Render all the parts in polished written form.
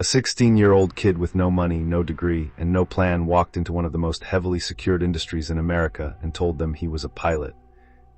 A 16-year-old kid with no money, no degree, and no plan walked into one of the most heavily secured industries in America and told them he was a pilot.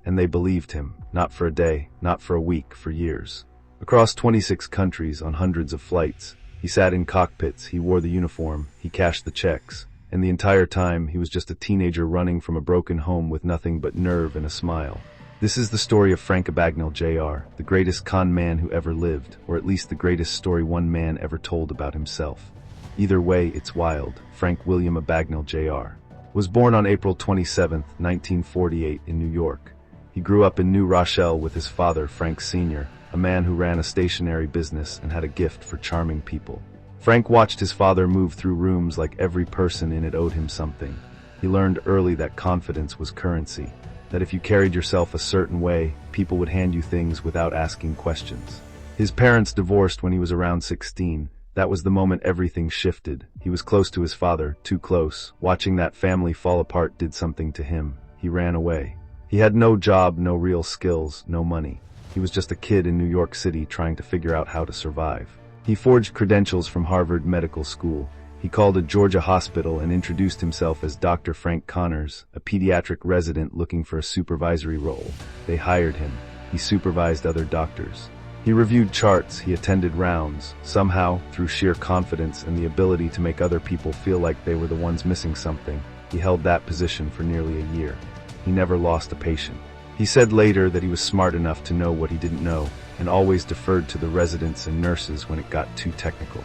And they believed him, not for a day, not for a week, for years. Across 26 countries, on hundreds of flights, he sat in cockpits, he wore the uniform, he cashed the checks, and the entire time he was just a teenager running from a broken home with nothing but nerve and a smile. This is the story of Frank Abagnale Jr., the greatest con man who ever lived, or at least the greatest story one man ever told about himself. Either way, it's wild. Frank William Abagnale Jr. was born on April 27, 1948 in New York. He grew up in New Rochelle with his father, Frank Sr., a man who ran a stationery business and had a gift for charming people. Frank watched his father move through rooms like every person in it owed him something. He learned early that confidence was currency, that if you carried yourself a certain way, people would hand you things without asking questions. His parents divorced when he was around 16. That was the moment everything shifted. He was close to his father, too close. Watching that family fall apart did something to him. He ran away. He had no job, no real skills, no money. He was just a kid in New York City trying to figure out how to survive. He forged credentials from Harvard Medical School. He called a Georgia hospital and introduced himself as Dr. Frank Connors, a pediatric resident looking for a supervisory role. They hired him. He supervised other doctors. He reviewed charts, he attended rounds. Somehow, through sheer confidence and the ability to make other people feel like they were the ones missing something, he held that position for nearly a year. He never lost a patient. He said later that he was smart enough to know what he didn't know, and always deferred to the residents and nurses when it got too technical.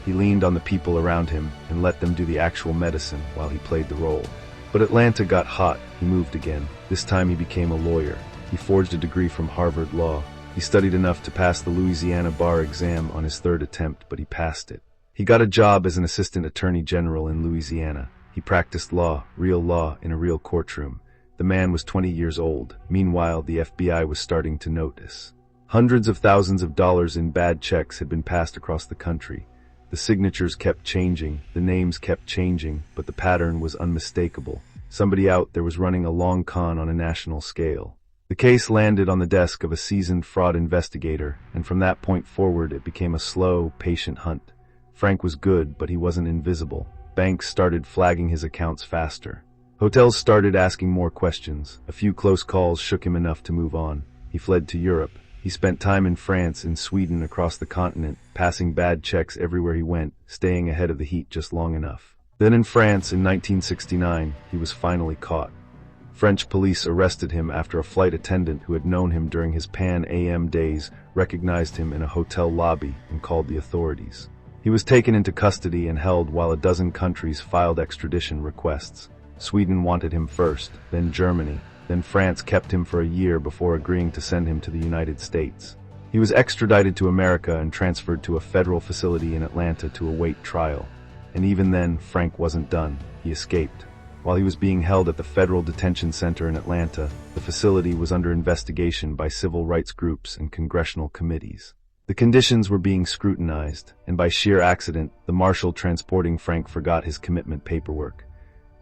He leaned on the people around him and let them do the actual medicine while he played the role. But Atlanta got hot. He moved again. This time he became a lawyer. He forged a degree from Harvard Law. He studied enough to pass the Louisiana bar exam on his third attempt, but he passed it. He got a job as an assistant attorney general in Louisiana. He practiced law, real law, in a real courtroom. The man was 20 years old. Meanwhile, the FBI was starting to notice. Hundreds of thousands of dollars in bad checks had been passed across the country. The signatures kept changing, the names kept changing, but the pattern was unmistakable. Somebody out there was running a long con on a national scale. The case landed on the desk of a seasoned fraud investigator, and from that point forward it became a slow, patient hunt. Frank was good, but he wasn't invisible. Banks started flagging his accounts faster. Hotels started asking more questions. A few close calls shook him enough to move on. He fled to Europe. He spent time in France and Sweden, across the continent, passing bad checks everywhere he went, staying ahead of the heat just long enough. Then in France in 1969, he was finally caught. French police arrested him after a flight attendant who had known him during his Pan Am days recognized him in a hotel lobby and called the authorities. He was taken into custody and held while a dozen countries filed extradition requests. Sweden wanted him first, then Germany. Then France kept him for a year before agreeing to send him to the United States. He was extradited to America and transferred to a federal facility in Atlanta to await trial. And even then, Frank wasn't done. He escaped. While he was being held at the Federal Detention Center in Atlanta, the facility was under investigation by civil rights groups and congressional committees. The conditions were being scrutinized, and by sheer accident, the marshal transporting Frank forgot his commitment paperwork.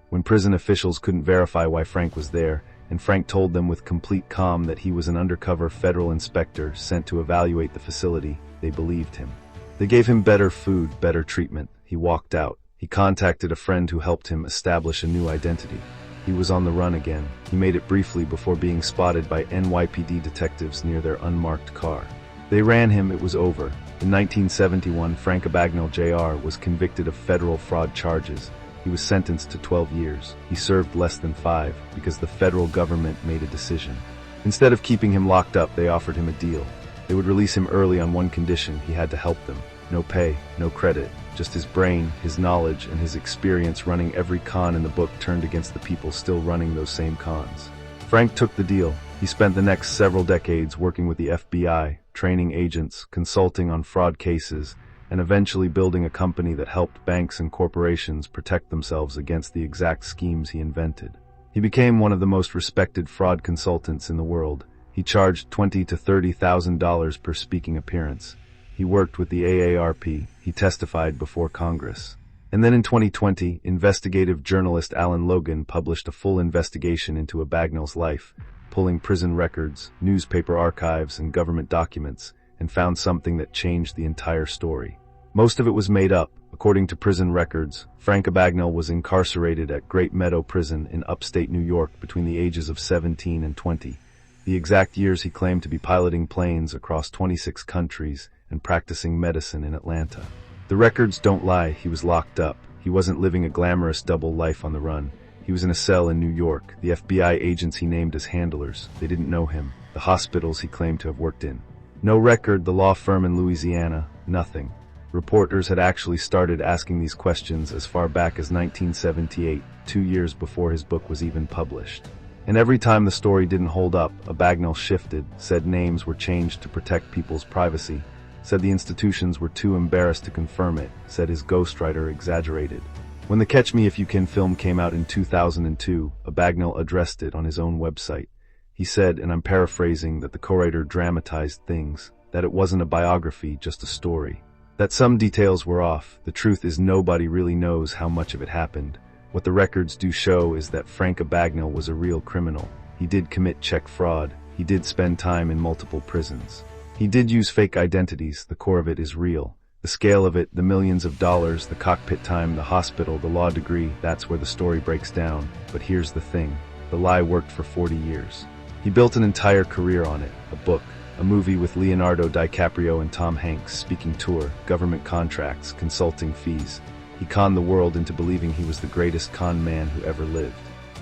When prison officials couldn't verify why Frank was there, and Frank told them with complete calm that he was an undercover federal inspector sent to evaluate the facility, they believed him. They gave him better food, better treatment. He walked out. He contacted a friend who helped him establish a new identity. He was on the run again. He made it briefly before being spotted by NYPD detectives near their unmarked car. They ran him, it was over. In 1971, Frank Abagnale Jr. was convicted of federal fraud charges. He was sentenced to 12 years. He served less than 5 because the federal government made a decision. Instead of keeping him locked up, they offered him a deal. They would release him early on one condition: he had to help them. No pay, no credit, just his brain, his knowledge, and his experience running every con in the book turned against the people still running those same cons. Frank took the deal. He spent the next several decades working with the FBI, training agents, consulting on fraud cases, and eventually building a company that helped banks and corporations protect themselves against the exact schemes he invented. He became one of the most respected fraud consultants in the world. He charged $20,000 to $30,000 per speaking appearance. He worked with the AARP. He testified before Congress. And then in 2020, investigative journalist Alan Logan published a full investigation into Abagnale's life, pulling prison records, newspaper archives, and government documents, and found something that changed the entire story. Most of it was made up. According to prison records, Frank Abagnale was incarcerated at Great Meadow Prison in upstate New York between the ages of 17 and 20. The exact years he claimed to be piloting planes across 26 countries and practicing medicine in Atlanta. The records don't lie, he was locked up. He wasn't living a glamorous double life on the run. He was in a cell in New York. The FBI agents he named as handlers, they didn't know him. The hospitals he claimed to have worked in. No record, the law firm in Louisiana, nothing. Reporters had actually started asking these questions as far back as 1978, 2 years before his book was even published. And every time the story didn't hold up, Abagnale shifted, said names were changed to protect people's privacy, said the institutions were too embarrassed to confirm it, said his ghostwriter exaggerated. When the Catch Me If You Can film came out in 2002, Abagnale addressed it on his own website. He said, and I'm paraphrasing, that the co-writer dramatized things, that it wasn't a biography, just a story. That some details were off. The truth is nobody really knows how much of it happened. What the records do show is that Frank Abagnale was a real criminal. He did commit check fraud. He did spend time in multiple prisons. He did use fake identities. The core of it is real. The scale of it, the millions of dollars, the cockpit time, the hospital, the law degree, that's where the story breaks down. But here's the thing. The lie worked for 40 years. He built an entire career on it. A book, a movie with Leonardo DiCaprio and Tom Hanks, speaking tour, government contracts, consulting fees. He conned the world into believing he was the greatest con man who ever lived.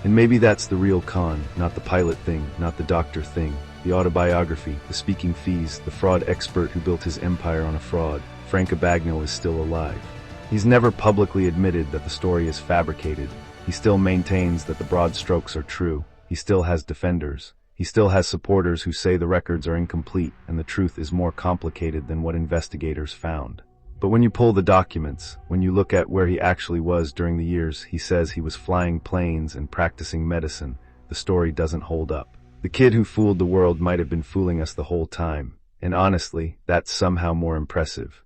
And maybe that's the real con, not the pilot thing, not the doctor thing, the autobiography, the speaking fees, the fraud expert who built his empire on a fraud. Frank Abagnale is still alive. He's never publicly admitted that the story is fabricated. He still maintains that the broad strokes are true. He still has defenders. He still has supporters who say the records are incomplete and the truth is more complicated than what investigators found. But when you pull the documents, when you look at where he actually was during the years he says he was flying planes and practicing medicine, the story doesn't hold up. The kid who fooled the world might have been fooling us the whole time. And honestly, that's somehow more impressive.